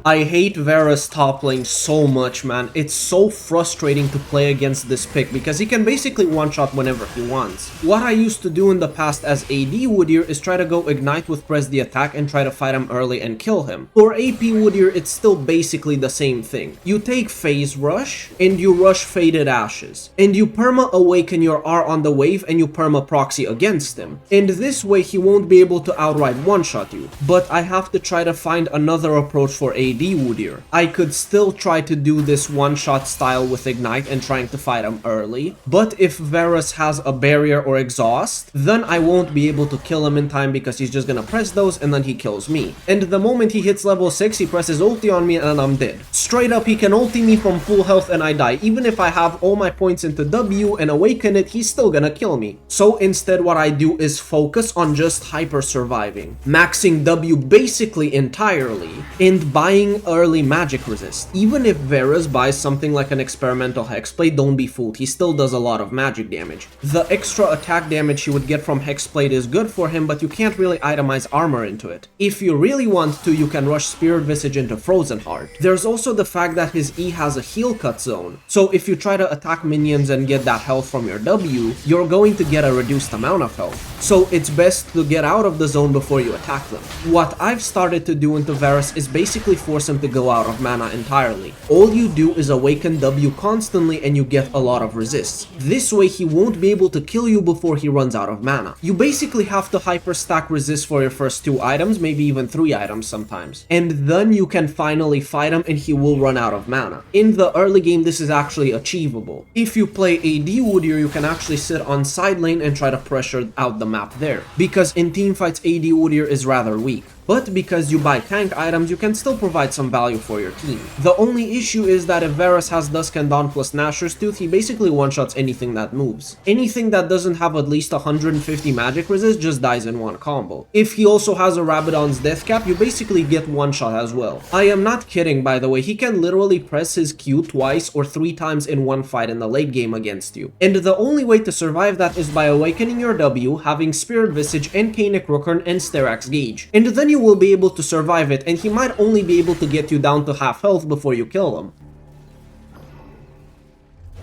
I hate Varus top lane so much, man. It's so frustrating to play against this pick because he can basically one-shot whenever he wants. What I used to do in the past as AD Udyr is try to go ignite with press the attack and try to fight him early and kill him. For AP Udyr, it's still basically the same thing. You take phase rush and you rush faded ashes. And you perma awaken your R on the wave and you perma proxy against him. And this way he won't be able to outright one-shot you. But I have to try to find another approach for AD Udyr. I could still try to do this one-shot style with Ignite and trying to fight him early, but if Varus has a barrier or exhaust, then I won't be able to kill him in time because he's just gonna press those and then he kills me. And the moment he hits level 6, he presses ulti on me and I'm dead. Straight up, he can ulti me from full health and I die. Even if I have all my points into W and awaken it, he's still gonna kill me. So instead what I do is focus on just hyper surviving, maxing W basically entirely, and buying early magic resist. Even if Varus buys something like an experimental hexblade, don't be fooled, he still does a lot of magic damage. The extra attack damage he would get from hexblade is good for him, but you can't really itemize armor into it. If you really want to, you can rush Spirit Visage into Frozen Heart. There's also the fact that his E has a heal cut zone, so if you try to attack minions and get that health from your W, you're going to get a reduced amount of health. So it's best to get out of the zone before you attack them. What I've started to do into Varus is basically force him to go out of mana entirely. All you do is awaken W constantly and you get a lot of resists. This way he won't be able to kill you before he runs out of mana. You basically have to hyper stack resist for your first 2 items, maybe even 3 items sometimes. And then you can finally fight him and he will run out of mana. In the early game this is actually achievable. If you play AD Udyr, you can actually sit on side lane and try to pressure out the map there. Because in teamfights AD Udyr is rather weak. But because you buy tank items, you can still provide some value for your team. The only issue is that if Varus has Dusk and Dawn plus Nashor's Tooth, he basically one-shots anything that moves. Anything that doesn't have at least 150 magic resist just dies in one combo. If he also has a Rabadon's Death Cap, you basically get one-shot as well. I am not kidding, by the way, he can literally press his Q twice or 3 times in one fight in the late game against you. And the only way to survive that is by awakening your W, having Spirit Visage and Kaenic Rookhorn and Styrax Gauge. And then you will be able to survive it, and he might only be able to get you down to half health before you kill him.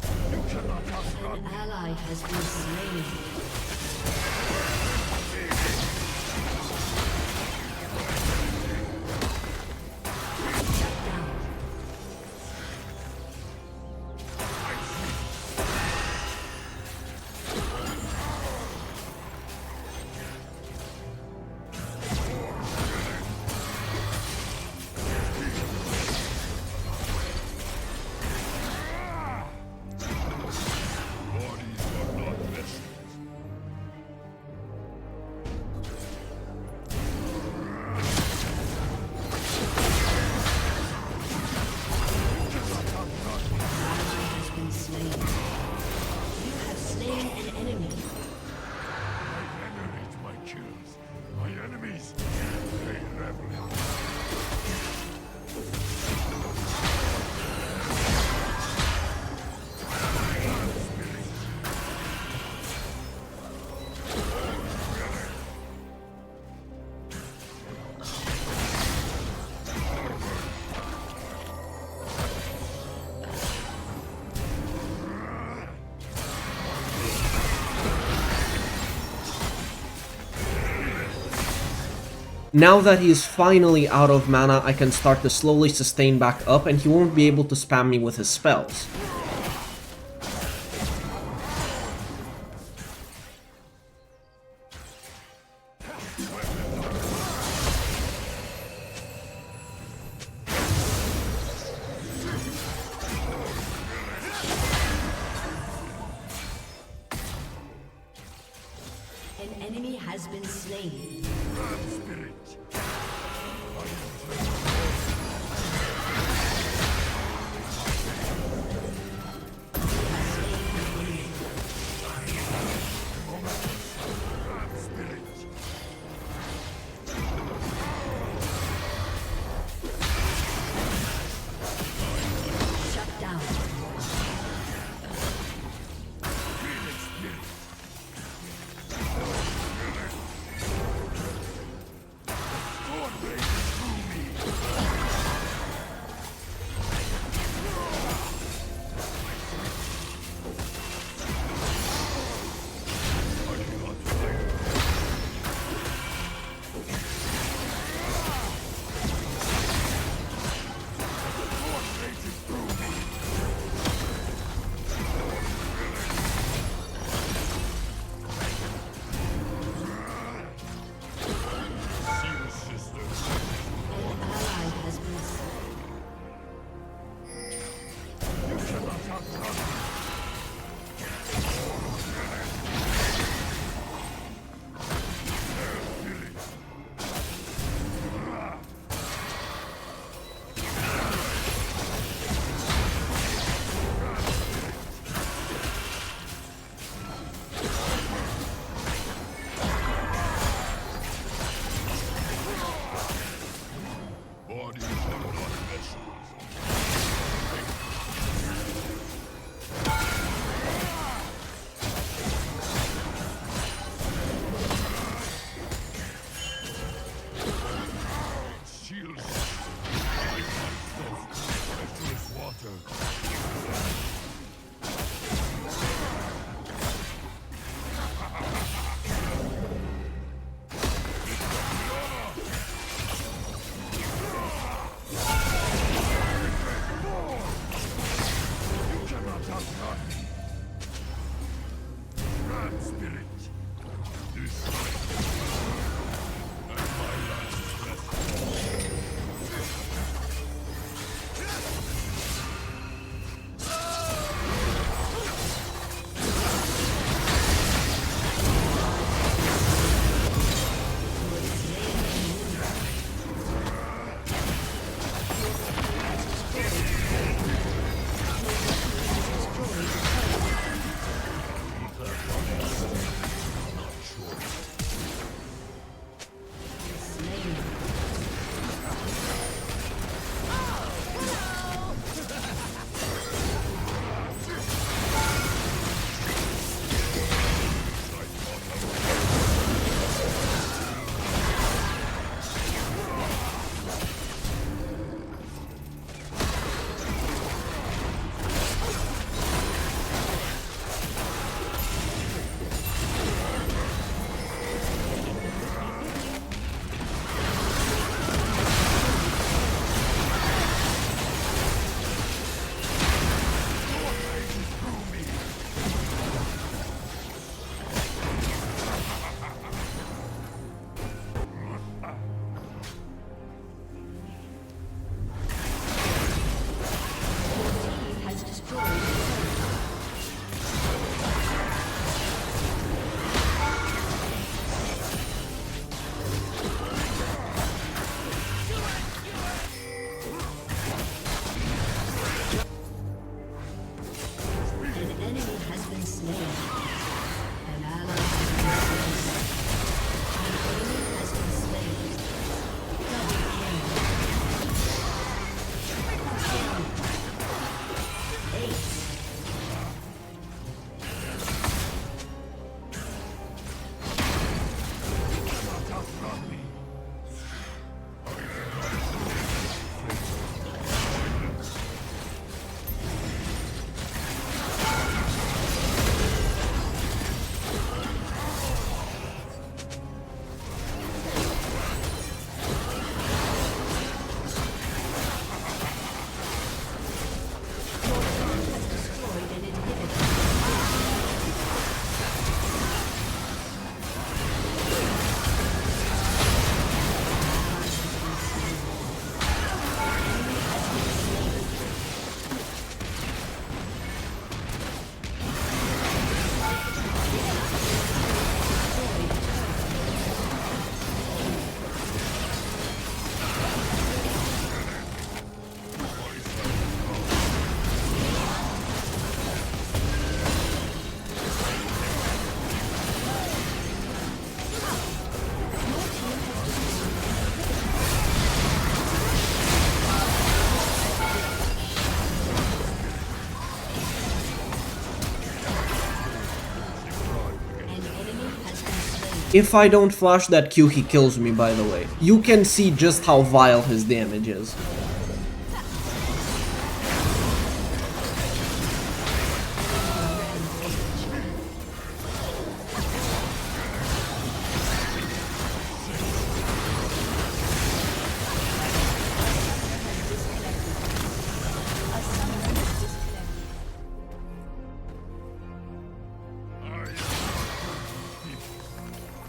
An ally has been slain. Now that he is finally out of mana, I can start to slowly sustain back up and he won't be able to spam me with his spells. An enemy has been slain. If I don't flash that Q, he kills me, by the way. You can see just how vile his damage is.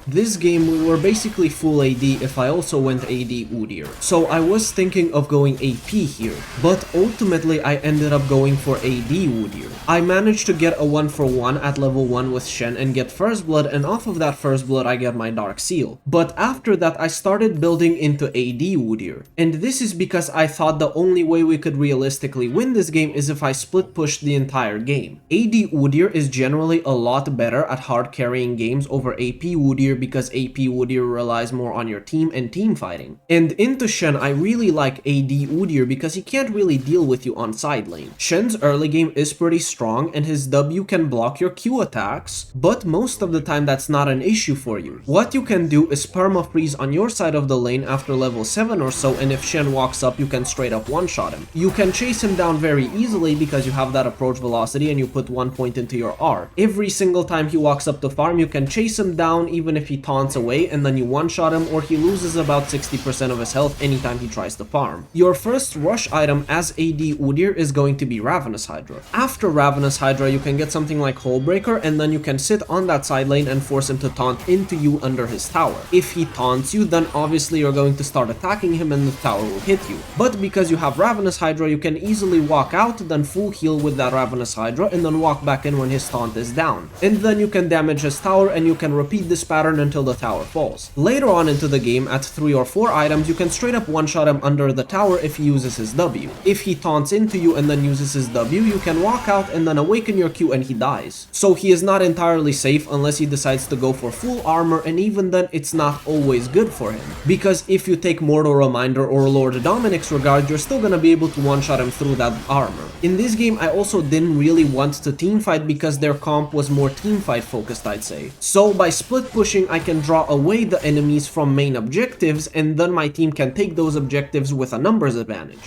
This game we were basically full AD if I also went AD Udyr, so I was thinking of going AP here, but ultimately I ended up going for AD Udyr. I managed to get a 1-for-1 at level 1 with Shen and get first blood, and off of that first blood I get my Dark Seal. But after that I started building into AD Udyr, and this is because I thought the only way we could realistically win this game is if I split pushed the entire game. AD Udyr is generally a lot better at hard carrying games over AP Udyr because AP Udyr relies more on your team and team fighting. And into Shen, I really like AD Udyr because he can't really deal with you on side lane. Shen's early game is pretty strong and his W can block your Q attacks, but most of the time that's not an issue for you. What you can do is perma-freeze on your side of the lane after level 7 or so, and if Shen walks up you can straight up one-shot him. You can chase him down very easily because you have that approach velocity and you put 1 point into your R. Every single time he walks up to farm you can chase him down even if if he taunts away and then you one-shot him, or he loses about 60% of his health anytime he tries to farm. Your first rush item as AD Udyr is going to be Ravenous Hydra. After Ravenous Hydra, you can get something like Hullbreaker, and then you can sit on that side lane and force him to taunt into you under his tower. If he taunts you, then obviously you're going to start attacking him and the tower will hit you. But because you have Ravenous Hydra, you can easily walk out, then full heal with that Ravenous Hydra, and then walk back in when his taunt is down. And then you can damage his tower, and you can repeat this pattern until the tower falls. Later on into the game, at 3 or 4 items, you can straight up one-shot him under the tower if he uses his W. If he taunts into you and then uses his W, you can walk out and then awaken your Q and he dies. So he is not entirely safe unless he decides to go for full armor, and even then it's not always good for him. Because if you take Mortal Reminder or Lord Dominic's Regard, you're still gonna be able to one-shot him through that armor. In this game, I also didn't really want to teamfight because their comp was more teamfight focused, I'd say. So by split pushing, I can draw away the enemies from main objectives, and then my team can take those objectives with a numbers advantage.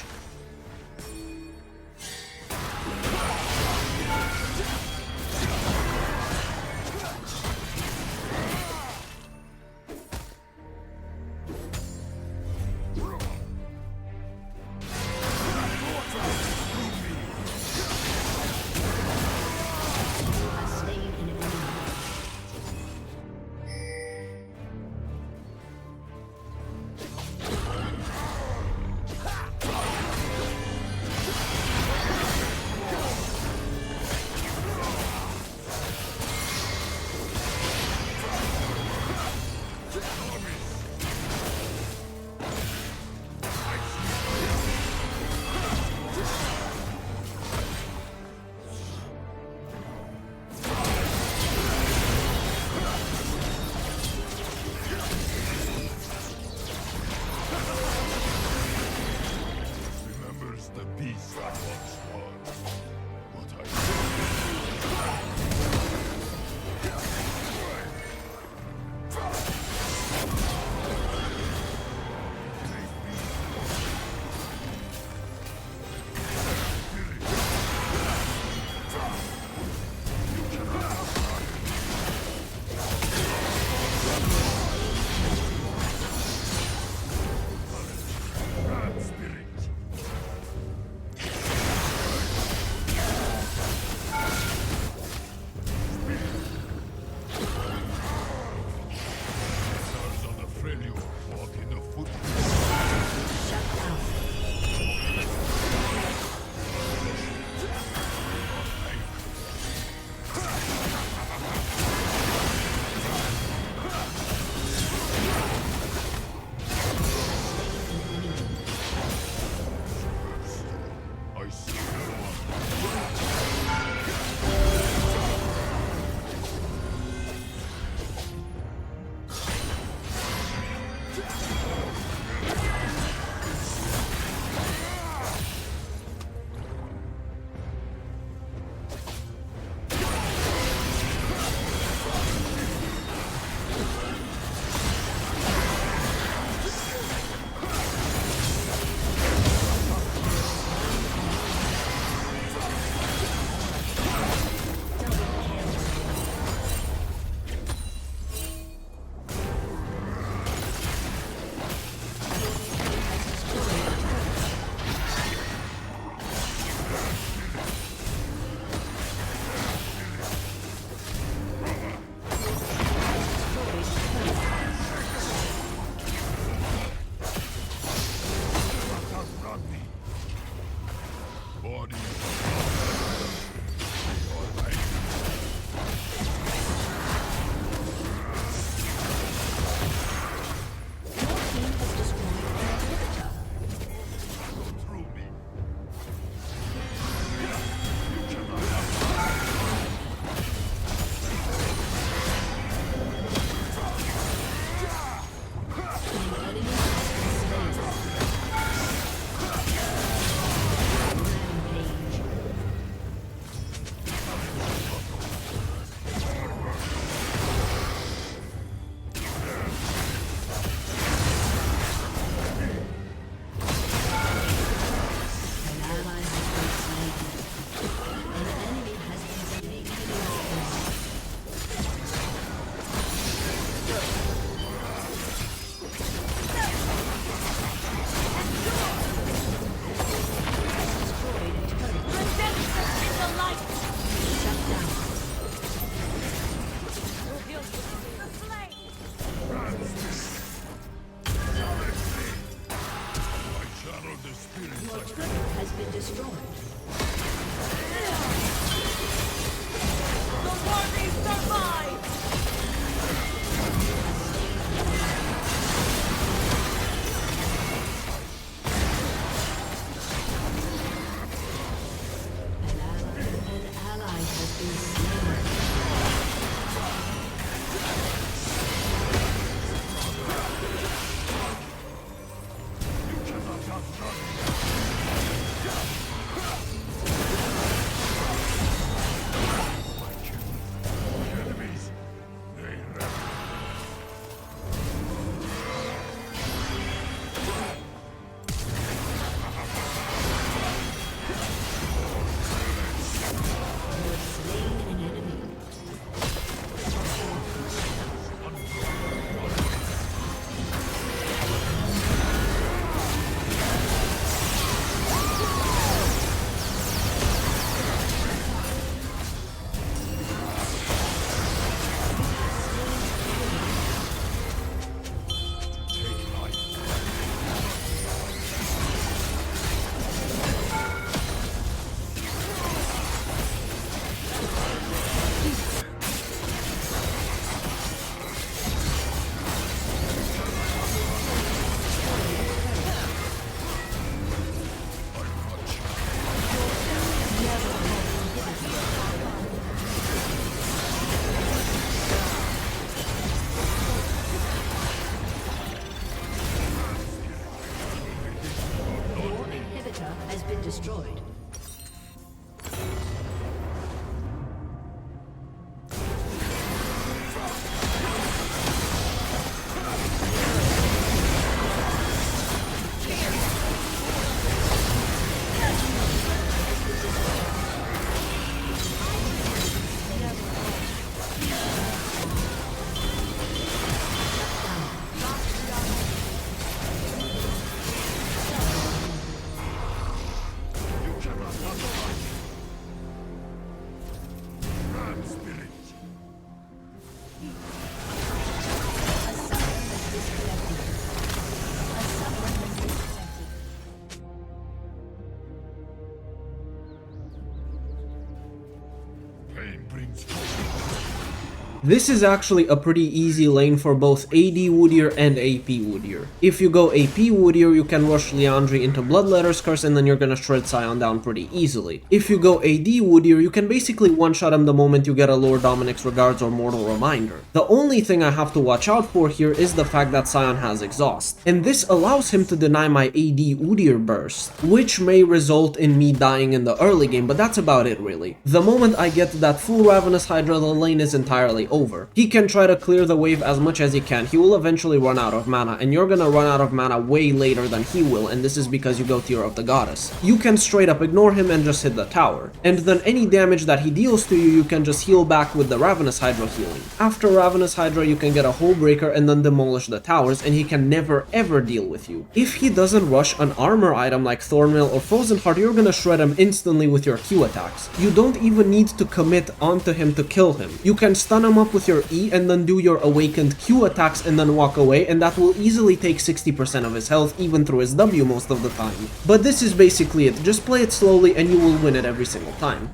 This is actually a pretty easy lane for both AD Udyr and AP Udyr. If you go AP Udyr, you can rush Liandry into Bloodletter's Curse and then you're gonna shred Sion down pretty easily. If you go AD Udyr, you can basically one-shot him the moment you get a Lord Dominic's Regards or Mortal Reminder. The only thing I have to watch out for here is the fact that Sion has Exhaust, and this allows him to deny my AD Udyr burst, which may result in me dying in the early game, but that's about it really. The moment I get that full Ravenous Hydra, the lane is entirely over. He can try to clear the wave as much as he can, he will eventually run out of mana, and you're gonna run out of mana way later than he will, and this is because you go Tear of the Goddess. You can straight up ignore him and just hit the tower, and then any damage that he deals to you, you can just heal back with the Ravenous Hydra healing. After Ravenous Hydra, you can get a Hull Breaker and then demolish the towers, and he can never ever deal with you. If he doesn't rush an armor item like Thornmail or Frozen Heart, you're gonna shred him instantly with your Q attacks. You don't even need to commit onto him to kill him. You can stun him up with your E and then do your awakened Q attacks and then walk away, and that will easily take 60% of his health even through his W most of the time. But this is basically it, just play it slowly and you will win it every single time.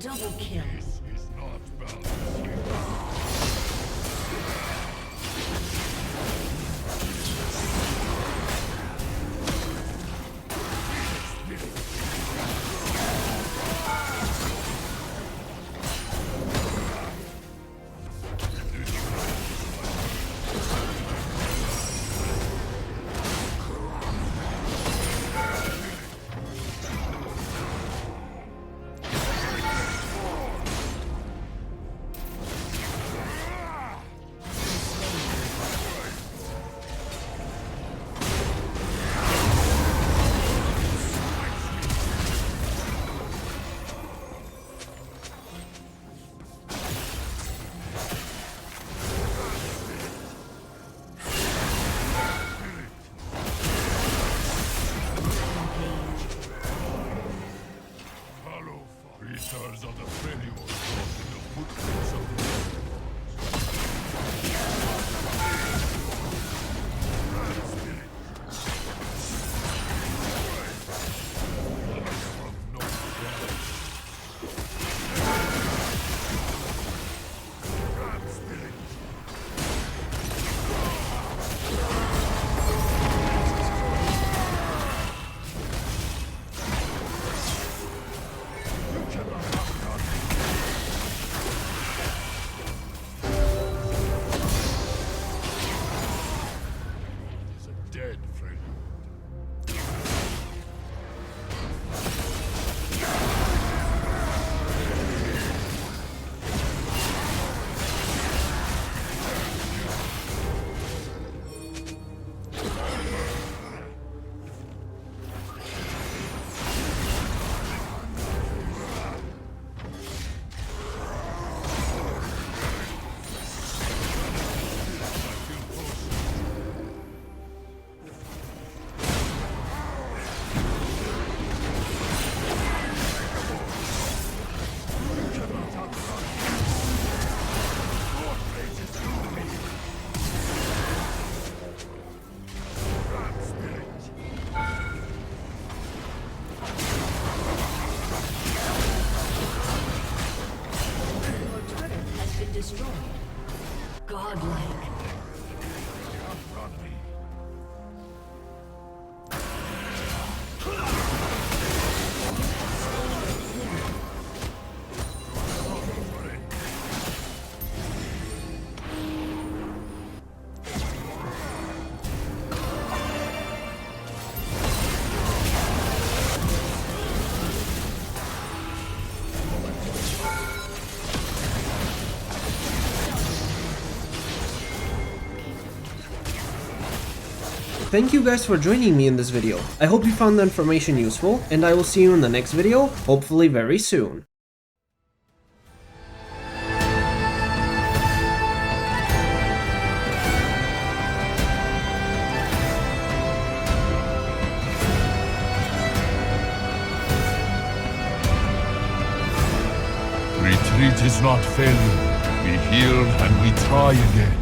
Double kill. destroyed. Godlike. Thank you guys for joining me in this video. I hope you found the information useful, and I will see you in the next video, hopefully very soon. Retreat is not failure. We heal and we try again.